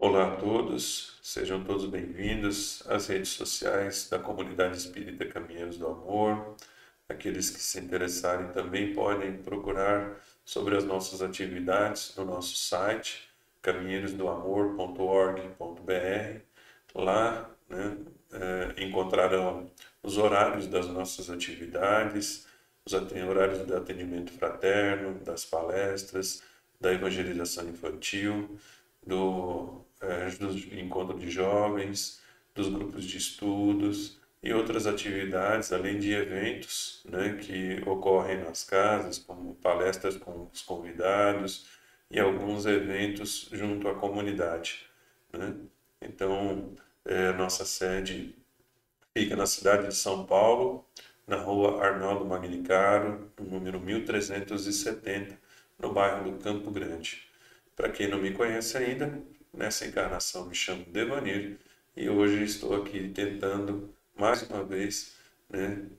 Olá a todos, sejam todos bem-vindos às redes sociais da Comunidade Espírita Caminheiros do Amor. Aqueles que se interessarem também podem procurar sobre as nossas atividades no nosso site caminheirosdoamor.org.br. Lá, encontrarão os horários das nossas atividades, os horários do atendimento fraterno, das palestras, da evangelização infantil, dos encontros de jovens, dos grupos de estudos e outras atividades, além de eventos, né, que ocorrem nas casas, como palestras com os convidados e alguns eventos junto à comunidade, né? Então, nossa sede fica na cidade de São Paulo, na rua Arnaldo Magnicaro, no número 1370, no bairro do Campo Grande. Para quem não me conhece ainda, nessa encarnação me chamo Devanir e hoje estou aqui tentando, mais uma vez,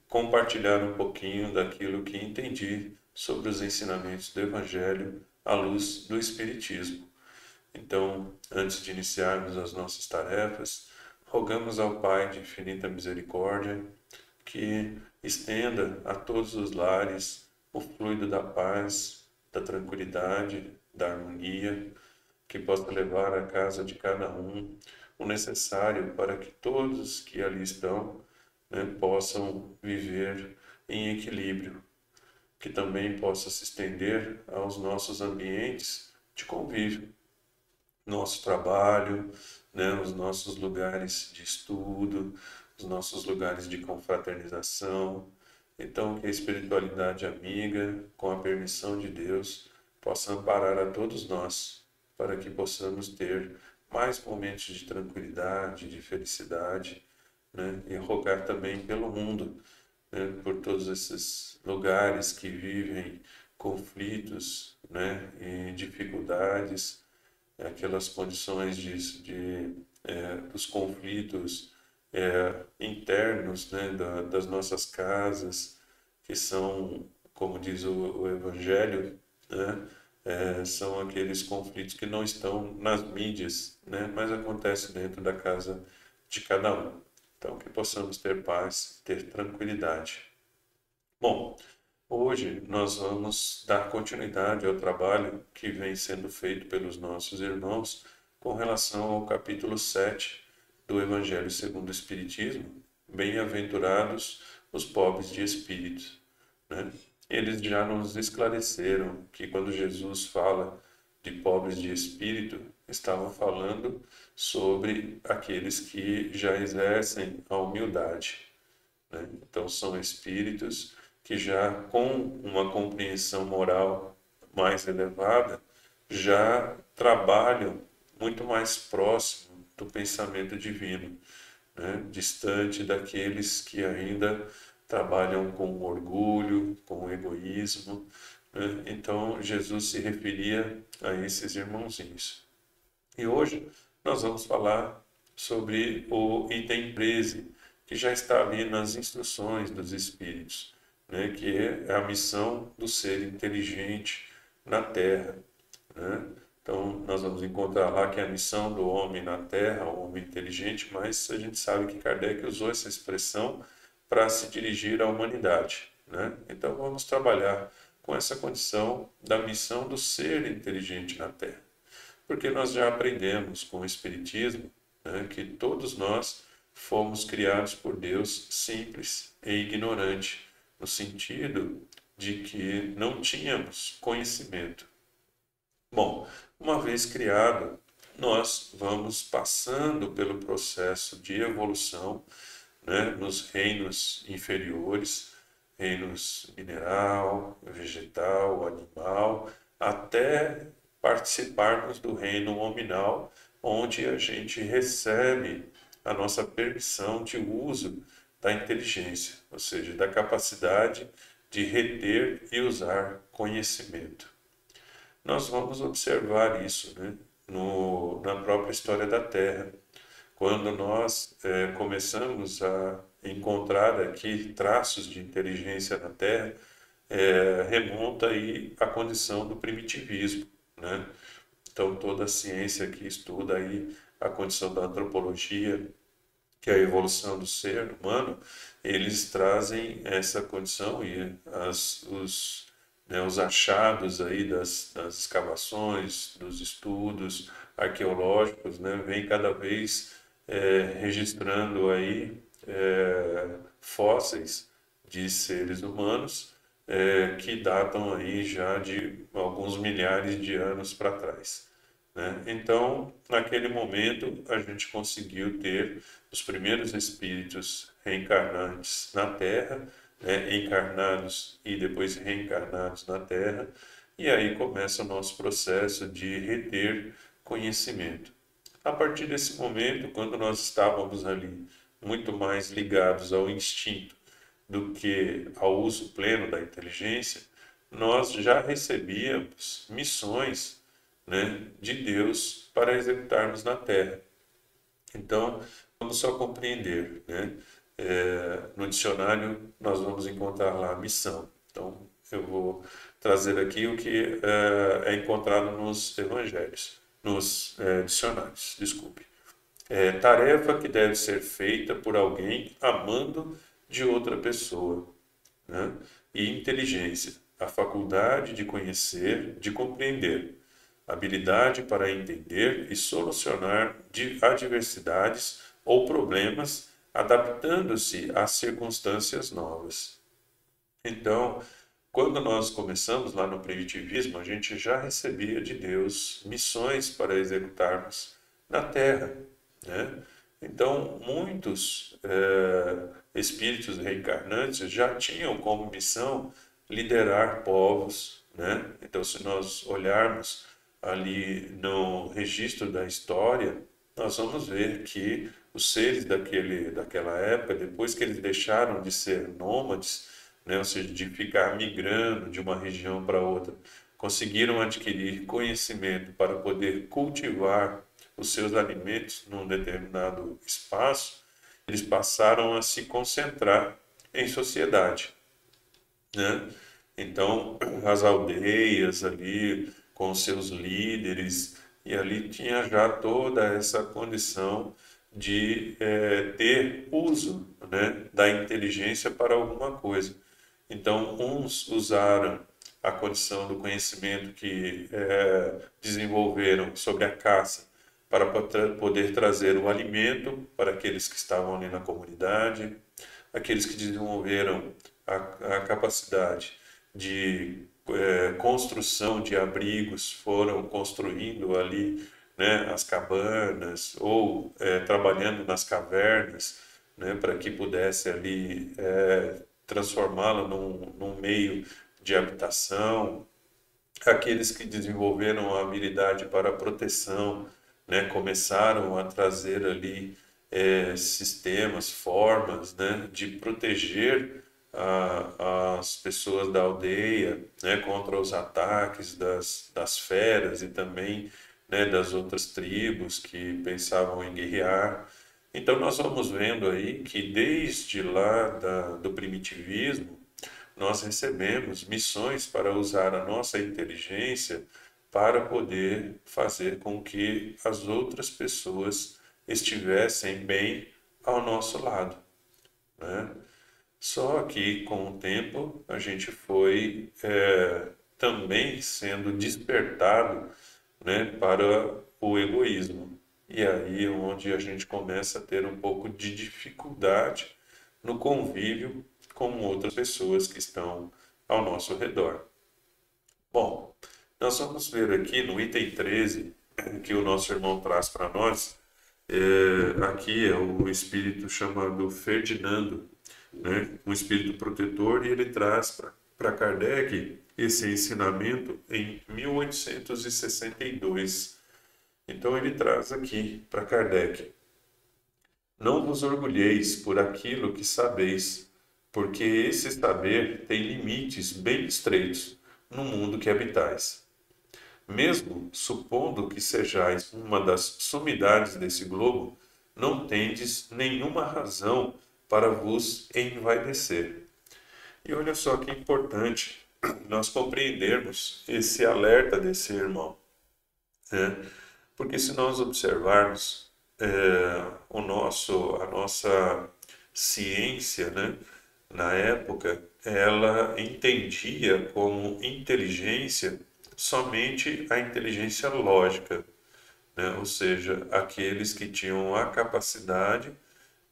compartilhar um pouquinho daquilo que entendi sobre os ensinamentos do Evangelho à luz do Espiritismo. Então, antes de iniciarmos as nossas tarefas, rogamos ao Pai de infinita misericórdia que estenda a todos os lares o fluido da paz, da tranquilidade, da harmonia, que possa levar à casa de cada um o necessário para que todos que ali estão, possam viver em equilíbrio, que também possa se estender aos nossos ambientes de convívio, nosso trabalho, os nossos lugares de estudo, os nossos lugares de confraternização. Então, que a espiritualidade amiga, com a permissão de Deus, possa amparar a todos nós, para que possamos ter mais momentos de tranquilidade, de felicidade, e rogar também pelo mundo, por todos esses lugares que vivem conflitos, e dificuldades, aquelas condições dos conflitos internos, das nossas casas, que são, como diz o Evangelho, são aqueles conflitos que não estão nas mídias, mas acontecem dentro da casa de cada um. Então, que possamos ter paz, ter tranquilidade. Bom, hoje nós vamos dar continuidade ao trabalho que vem sendo feito pelos nossos irmãos com relação ao capítulo 7 do Evangelho segundo o Espiritismo, Bem-aventurados os pobres de espírito, né? Eles já nos esclareceram que quando Jesus fala de pobres de espírito, estava falando sobre aqueles que já exercem a humildade, né? Então, são espíritos que já com uma compreensão moral mais elevada, já trabalham muito mais próximo do pensamento divino, distante daqueles que ainda trabalham com orgulho, com egoísmo, Então, Jesus se referia a esses irmãozinhos. E hoje nós vamos falar sobre o item 13, que já está ali nas instruções dos Espíritos, que é a missão do ser inteligente na Terra, né? Então, nós vamos encontrar lá que é a missão do homem na Terra, o homem inteligente, mas a gente sabe que Kardec usou essa expressão para se dirigir à humanidade, Então, vamos trabalhar com essa condição da missão do ser inteligente na Terra. Porque nós já aprendemos com o Espiritismo, que todos nós fomos criados por Deus simples e ignorante, no sentido de que não tínhamos conhecimento. Bom, uma vez criado, nós vamos passando pelo processo de evolução, nos reinos inferiores, reinos mineral, vegetal, animal, até participarmos do reino hominal, onde a gente recebe a nossa permissão de uso da inteligência, ou seja, da capacidade de reter e usar conhecimento. Nós vamos observar isso, na própria história da Terra. Quando nós começamos a encontrar aqui traços de inteligência na Terra, remonta aí à condição do primitivismo, então toda a ciência que estuda aí a condição da antropologia, que é a evolução do ser humano, eles trazem essa condição e os achados aí das escavações, dos estudos arqueológicos, né, vem cada vez registrando aí fósseis de seres humanos que datam aí já de alguns milhares de anos para trás, né? Então, naquele momento, a gente conseguiu ter os primeiros espíritos reencarnantes na Terra, né? Encarnados e depois reencarnados na Terra, e aí começa o nosso processo de reter conhecimento. A partir desse momento, quando nós estávamos ali muito mais ligados ao instinto do que ao uso pleno da inteligência, nós já recebíamos missões, né, de Deus para executarmos na Terra. Então, vamos só compreender, né? No dicionário nós vamos encontrar lá missão. Então, eu vou trazer aqui o que é encontrado nos evangelhos, nos dicionários, desculpe. Tarefa que deve ser feita por alguém amando de outra pessoa, né? E inteligência, a faculdade de conhecer, de compreender, habilidade para entender e solucionar adversidades ou problemas, adaptando-se às circunstâncias novas. Então, quando nós começamos lá no primitivismo, a gente já recebia de Deus missões para executarmos na Terra, né? Então, muitos espíritos reencarnantes já tinham como missão liderar povos, né? Então, se nós olharmos ali no registro da história, nós vamos ver que os seres daquela época, depois que eles deixaram de ser nômades, né, ou seja, de ficar migrando de uma região para outra, conseguiram adquirir conhecimento para poder cultivar os seus alimentos num determinado espaço, eles passaram a se concentrar em sociedade, né? Então, as aldeias ali, com seus líderes, e ali tinha já toda essa condição de ter uso, né, da inteligência para alguma coisa. Então, uns usaram a condição do conhecimento que desenvolveram sobre a caça para poder trazer o alimento para aqueles que estavam ali na comunidade, aqueles que desenvolveram a capacidade de construção de abrigos foram construindo ali, né, as cabanas ou trabalhando nas cavernas, né, para que pudesse ali transformá-la num meio de habitação. Aqueles que desenvolveram a habilidade para a proteção, né, começaram a trazer ali sistemas, formas, né, de proteger as pessoas da aldeia, né, contra os ataques das feras e também, né, das outras tribos que pensavam em guerrear. Então nós vamos vendo aí que desde lá do primitivismo nós recebemos missões para usar a nossa inteligência para poder fazer com que as outras pessoas estivessem bem ao nosso lado, né? Só que com o tempo a gente foi também sendo despertado, né, para o egoísmo. E aí é onde a gente começa a ter um pouco de dificuldade no convívio com outras pessoas que estão ao nosso redor. Bom, nós vamos ver aqui no item 13 que o nosso irmão traz para nós. Aqui é o espírito chamado Ferdinando, né? Um espírito protetor, e ele traz para Kardec esse ensinamento em 1862. Então ele traz aqui para Kardec: não vos orgulheis por aquilo que sabeis, porque esse saber tem limites bem estreitos no mundo que habitais. Mesmo supondo que sejais uma das sumidades desse globo, não tendes nenhuma razão para vos envaidecer. E olha só que importante nós compreendermos esse alerta desse irmão. né? Porque se nós observarmos a nossa ciência, né, na época, ela entendia como inteligência somente a inteligência lógica, né? Ou seja, aqueles que tinham a capacidade,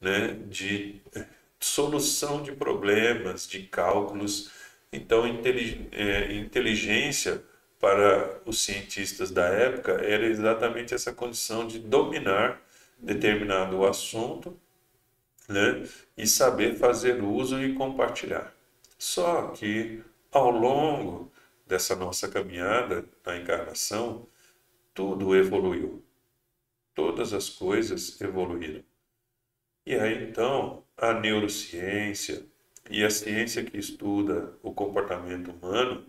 né, de solução de problemas, de cálculos. Então, inteligência para os cientistas da época era exatamente essa condição de dominar determinado assunto, né, e saber fazer uso e compartilhar. Só que ao longo dessa nossa caminhada na encarnação, tudo evoluiu, todas as coisas evoluíram. E aí então a neurociência e a ciência que estuda o comportamento humano,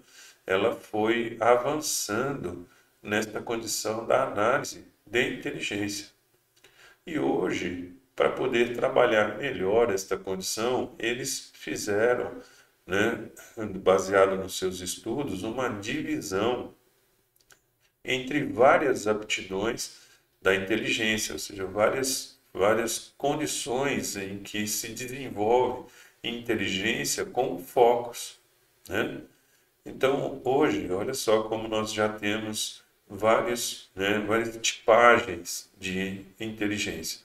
ela foi avançando nesta condição da análise de inteligência. E hoje, para poder trabalhar melhor esta condição, eles fizeram, né, baseado nos seus estudos, uma divisão entre várias aptidões da inteligência, ou seja, várias condições em que se desenvolve inteligência com focos, né? Então, hoje, olha só como nós já temos várias tipagens de inteligência.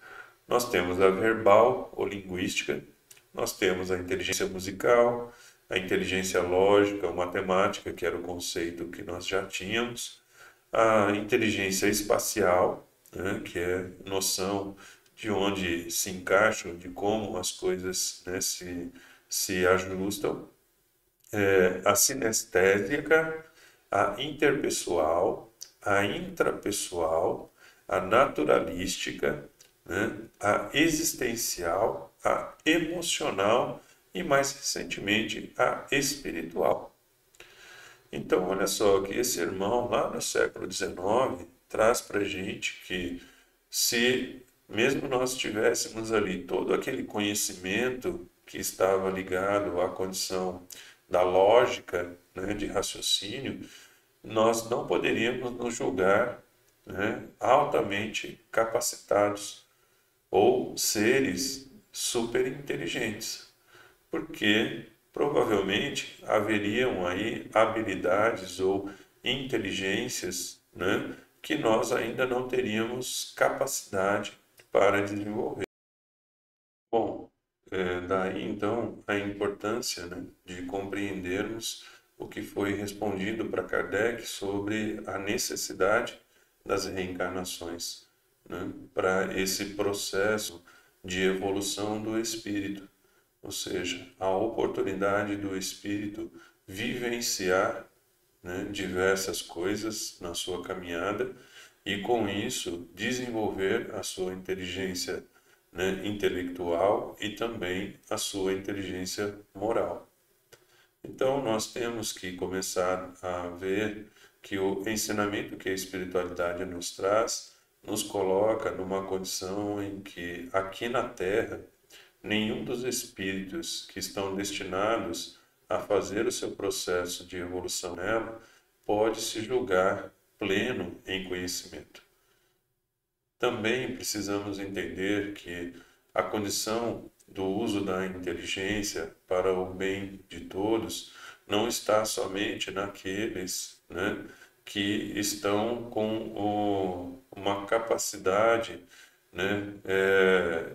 Nós temos a verbal ou linguística, nós temos a inteligência musical, a inteligência lógica ou matemática, que era o conceito que nós já tínhamos, a inteligência espacial, né, que é noção de onde se encaixam, de como as coisas, né, se ajustam, a sinestésica, a interpessoal, a intrapessoal, a naturalística, né, a existencial, a emocional e, mais recentemente, a espiritual. Então, olha só que esse irmão, lá no século XIX, traz para a gente que se mesmo nós tivéssemos ali todo aquele conhecimento que estava ligado à condição da lógica, né, de raciocínio, nós não poderíamos nos julgar, né, altamente capacitados ou seres super inteligentes, porque provavelmente haveriam aí habilidades ou inteligências, né, que nós ainda não teríamos capacidade para desenvolver. Bom, daí então a importância, né, de compreendermos o que foi respondido para Kardec sobre a necessidade das reencarnações, né, para esse processo de evolução do espírito, ou seja, a oportunidade do espírito vivenciar, né, diversas coisas na sua caminhada e com isso desenvolver a sua inteligência, né, intelectual e também a sua inteligência moral. Então nós temos que começar a ver que o ensinamento que a espiritualidade nos traz nos coloca numa condição em que aqui na Terra nenhum dos espíritos que estão destinados a fazer o seu processo de evolução nela pode se julgar pleno em conhecimento. Também precisamos entender que a condição do uso da inteligência para o bem de todos não está somente naqueles, né, que estão com uma capacidade, né,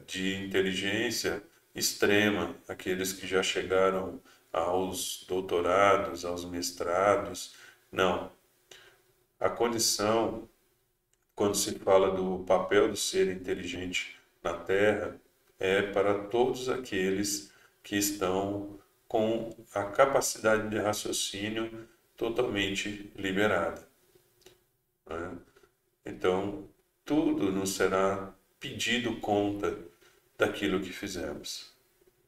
de inteligência extrema, aqueles que já chegaram aos doutorados, aos mestrados. Não. A condição, quando se fala do papel do ser inteligente na Terra, é para todos aqueles que estão com a capacidade de raciocínio totalmente liberada, né? Então, tudo nos será pedido conta daquilo que fizemos.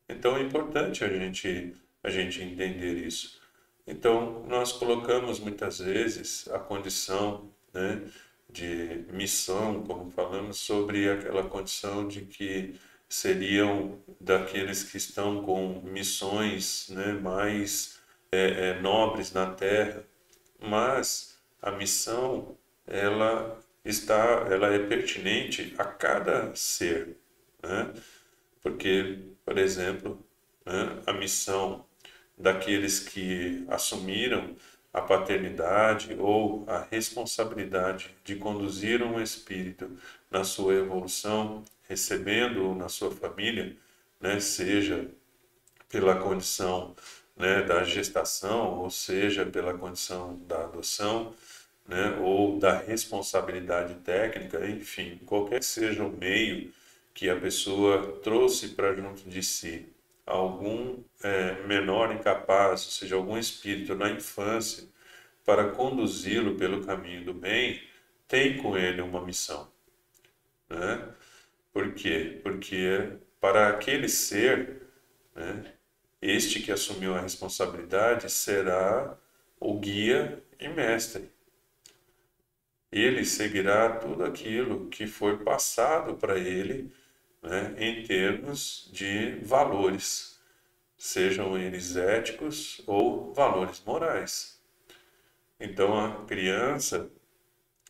Então, é importante a gente entender isso. Então, nós colocamos muitas vezes a condição, né, de missão, como falamos, sobre aquela condição de que seriam daqueles que estão com missões, né, mais nobres na Terra, mas a missão ela é pertinente a cada ser, né? Porque, por exemplo, né, a missão daqueles que assumiram a paternidade ou a responsabilidade de conduzir um espírito na sua evolução, recebendo-o na sua família, né, seja pela condição, né, da gestação, ou seja, pela condição da adoção, né, ou da responsabilidade técnica, enfim, qualquer que seja o meio que a pessoa trouxe para junto de si algum menor incapaz, ou seja, algum espírito na infância, para conduzi-lo pelo caminho do bem, tem com ele uma missão, né? Por quê? Porque para aquele ser, né, este que assumiu a responsabilidade será o guia e mestre. Ele seguirá tudo aquilo que foi passado para ele, né, em termos de valores, sejam eles éticos ou valores morais. Então a criança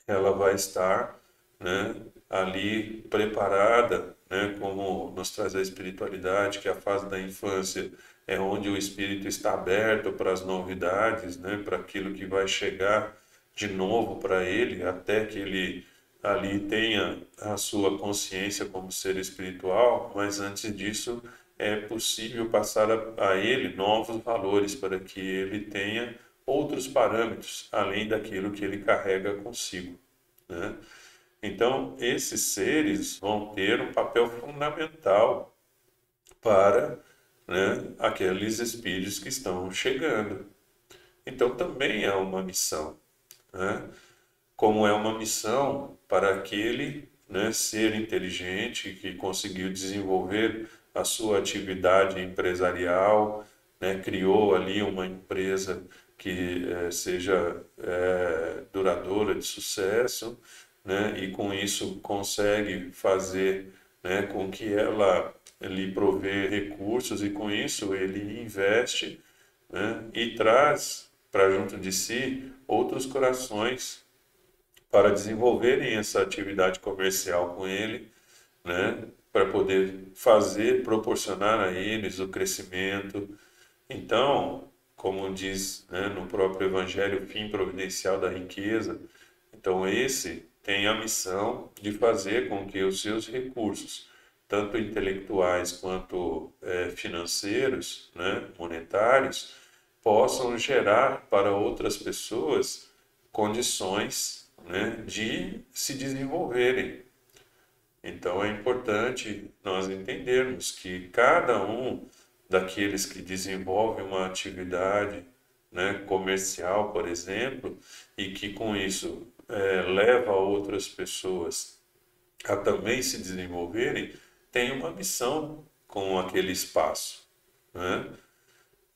ela vai estar, né, ali preparada, né, como nos traz a espiritualidade, que a fase da infância é onde o espírito está aberto para as novidades, né, para aquilo que vai chegar de novo para ele, até que ele ali tenha a sua consciência como ser espiritual, mas antes disso é possível passar a ele novos valores para que ele tenha outros parâmetros além daquilo que ele carrega consigo, né? Então, esses seres vão ter um papel fundamental para, né, aqueles espíritos que estão chegando. Então, também é uma missão, né? Como é uma missão para aquele, né, ser inteligente que conseguiu desenvolver a sua atividade empresarial, né, criou ali uma empresa que seja duradoura, de sucesso, né, e com isso consegue fazer, né, com que ela lhe provê recursos e com isso ele investe, né, e traz para junto de si outros corações para desenvolverem essa atividade comercial com ele, né, para poder fazer, proporcionar a eles o crescimento. Então, como diz, né, no próprio Evangelho, o fim providencial da riqueza, então esse tem a missão de fazer com que os seus recursos, tanto intelectuais quanto financeiros, né, monetários, possam gerar para outras pessoas condições, né, de se desenvolverem. Então é importante nós entendermos que cada um daqueles que desenvolve uma atividade, né, comercial, por exemplo, e que com isso leva outras pessoas a também se desenvolverem, tem uma missão com aquele espaço, né?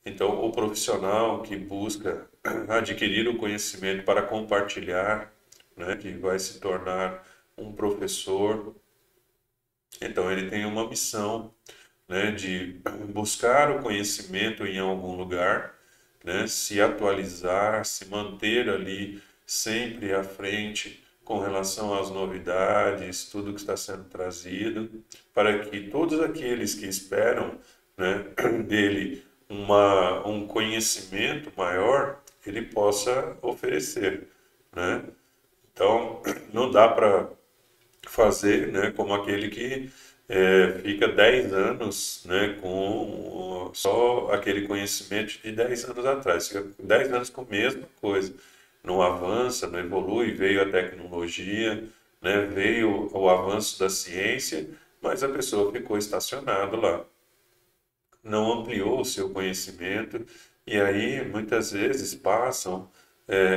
Então, o profissional que busca adquirir o conhecimento para compartilhar, né, que vai se tornar um professor, então ele tem uma missão, né, de buscar o conhecimento em algum lugar, né, se atualizar, se manter ali sempre à frente com relação às novidades, tudo que está sendo trazido, para que todos aqueles que esperam, né, dele um conhecimento maior, ele possa oferecer, né? Então, não dá para fazer, né, como aquele que fica 10 anos, né, com só aquele conhecimento de 10 anos atrás, fica 10 anos com a mesma coisa, não avança, não evolui, veio a tecnologia, né, veio o avanço da ciência, mas a pessoa ficou estacionada lá, não ampliou o seu conhecimento, e aí muitas vezes passam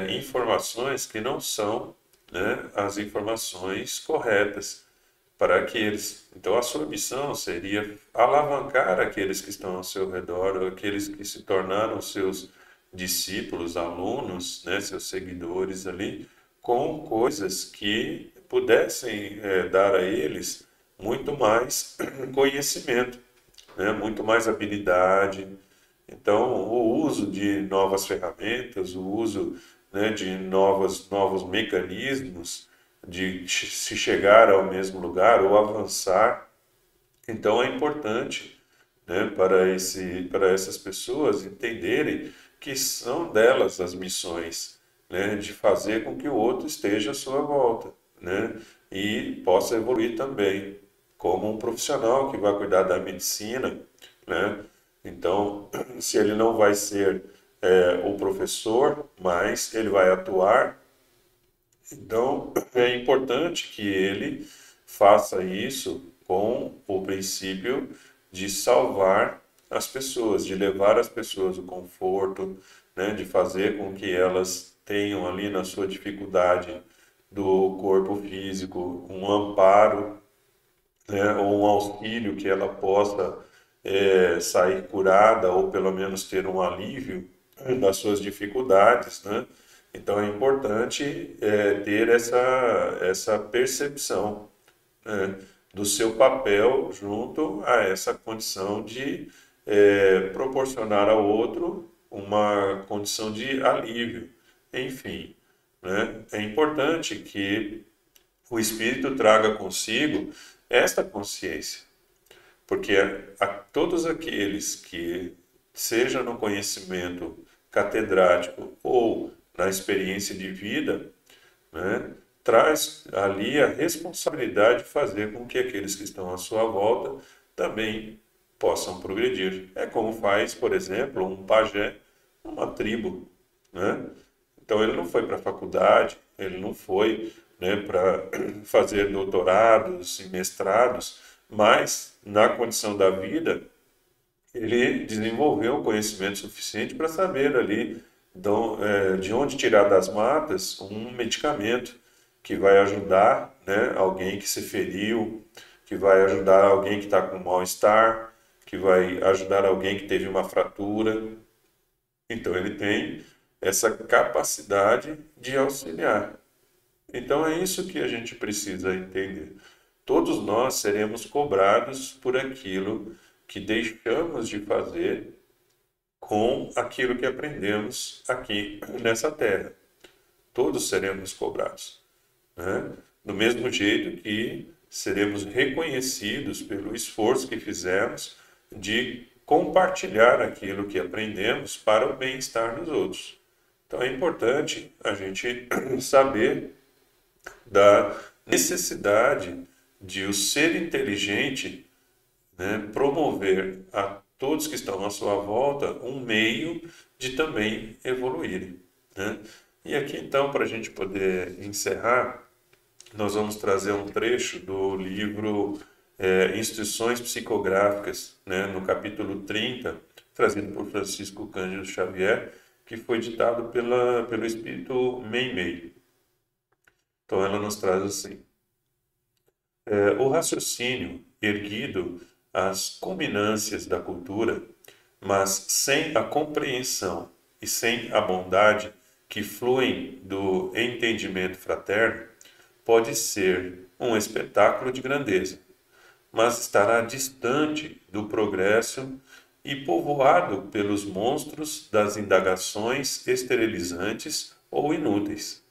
informações que não são, né, as informações corretas para aqueles. Então, a sua missão seria alavancar aqueles que estão ao seu redor, aqueles que se tornaram seus discípulos, alunos, né, seus seguidores ali, com coisas que pudessem dar a eles muito mais conhecimento, né, muito mais habilidade. Então, o uso de novas ferramentas, o uso né, de novos mecanismos de se chegar ao mesmo lugar ou avançar. Então é importante, né, para essas pessoas entenderem que são delas as missões, né, de fazer com que o outro esteja à sua volta, né, e possa evoluir também, como um profissional que vai cuidar da medicina, né. Então, se ele não vai ser o professor, mas ele vai atuar, então é importante que ele faça isso com o princípio de salvar as pessoas, de levar as pessoas o conforto, né, de fazer com que elas tenham ali na sua dificuldade do corpo físico um amparo, né, ou um auxílio que ela possa sair curada ou pelo menos ter um alívio das suas dificuldades, né? Então é importante ter essa percepção, né, do seu papel junto a essa condição de proporcionar ao outro uma condição de alívio. Enfim, né? É importante que o espírito traga consigo esta consciência, porque a todos aqueles que, seja no conhecimento catedrático ou na experiência de vida, né, traz ali a responsabilidade de fazer com que aqueles que estão à sua volta também possam progredir. É como faz, por exemplo, um pajé numa tribo, né? Então ele não foi para a faculdade, ele não foi, né, para fazer doutorados e mestrados, mas na condição da vida ele desenvolveu um conhecimento suficiente para saber ali de onde tirar das matas um medicamento que vai ajudar, né, alguém que se feriu, que vai ajudar alguém que está com mal-estar, que vai ajudar alguém que teve uma fratura. Então ele tem essa capacidade de auxiliar. Então é isso que a gente precisa entender. Todos nós seremos cobrados por aquilo que deixamos de fazer com aquilo que aprendemos aqui nessa terra. Todos seremos cobrados, né? Do mesmo jeito que seremos reconhecidos pelo esforço que fizemos de compartilhar aquilo que aprendemos para o bem-estar dos outros. Então é importante a gente saber da necessidade de o ser inteligente, né, promover a todos que estão à sua volta um meio de também evoluírem, né? E aqui então, para a gente poder encerrar, nós vamos trazer um trecho do livro Instruções Psicográficas, né, no capítulo 30, trazido por Francisco Cândido Xavier, que foi ditado pelo espírito Meimei. Então ela nos traz assim: o raciocínio erguido às culminâncias da cultura, mas sem a compreensão e sem a bondade que fluem do entendimento fraterno, pode ser um espetáculo de grandeza, mas estará distante do progresso e povoado pelos monstros das indagações esterilizantes ou inúteis.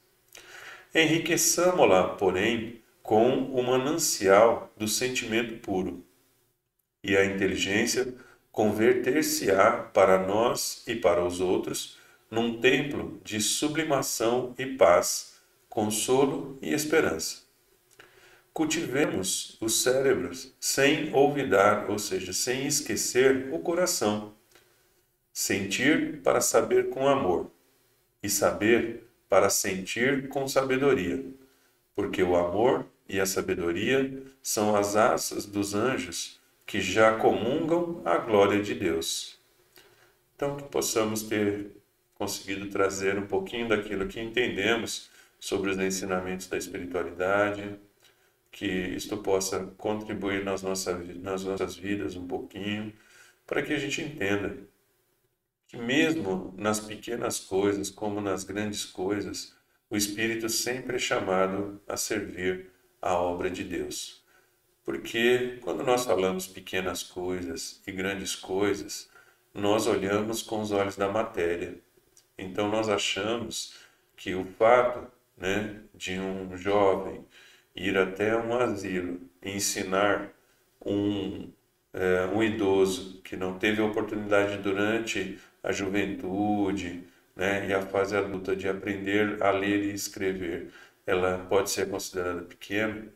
Enriqueçamo-la, porém, com o manancial do sentimento puro, e a inteligência converter-se-á para nós e para os outros num templo de sublimação e paz, consolo e esperança. Cultivemos os cérebros sem olvidar, ou seja, sem esquecer o coração. Sentir para saber com amor e saber para sentir com sabedoria, porque o amor e a sabedoria são as asas dos anjos que já comungam a glória de Deus. Então, que possamos ter conseguido trazer um pouquinho daquilo que entendemos sobre os ensinamentos da espiritualidade, que isto possa contribuir nas nossas vidas um pouquinho, para que a gente entenda que mesmo nas pequenas coisas, como nas grandes coisas, o Espírito sempre é chamado a servir a obra de Deus. Porque quando nós falamos pequenas coisas e grandes coisas, nós olhamos com os olhos da matéria. Então nós achamos que o fato, né, de um jovem ir até um asilo e ensinar um idoso que não teve a oportunidade durante a juventude, né, e a fase adulta de aprender a ler e escrever, ela pode ser considerada pequena,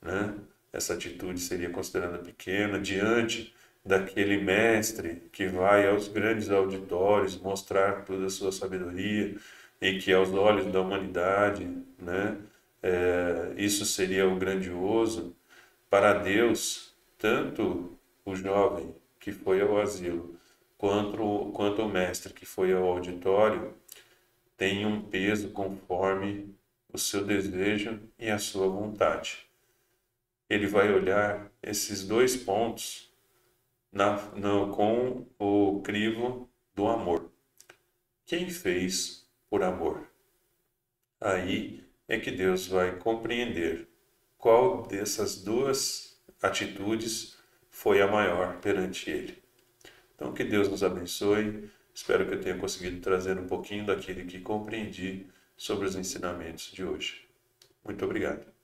né? Essa atitude seria considerada pequena diante daquele mestre que vai aos grandes auditórios mostrar toda a sua sabedoria e que aos olhos da humanidade, né, isso seria o grandioso. Para Deus, tanto o jovem que foi ao asilo quanto o mestre que foi ao auditório tem um peso conforme o seu desejo e a sua vontade. Ele vai olhar esses dois pontos com o crivo do amor. Quem fez por amor? Aí é que Deus vai compreender qual dessas duas atitudes foi a maior perante Ele. Então, que Deus nos abençoe. Espero que eu tenha conseguido trazer um pouquinho daquilo que compreendi sobre os ensinamentos de hoje. Muito obrigado.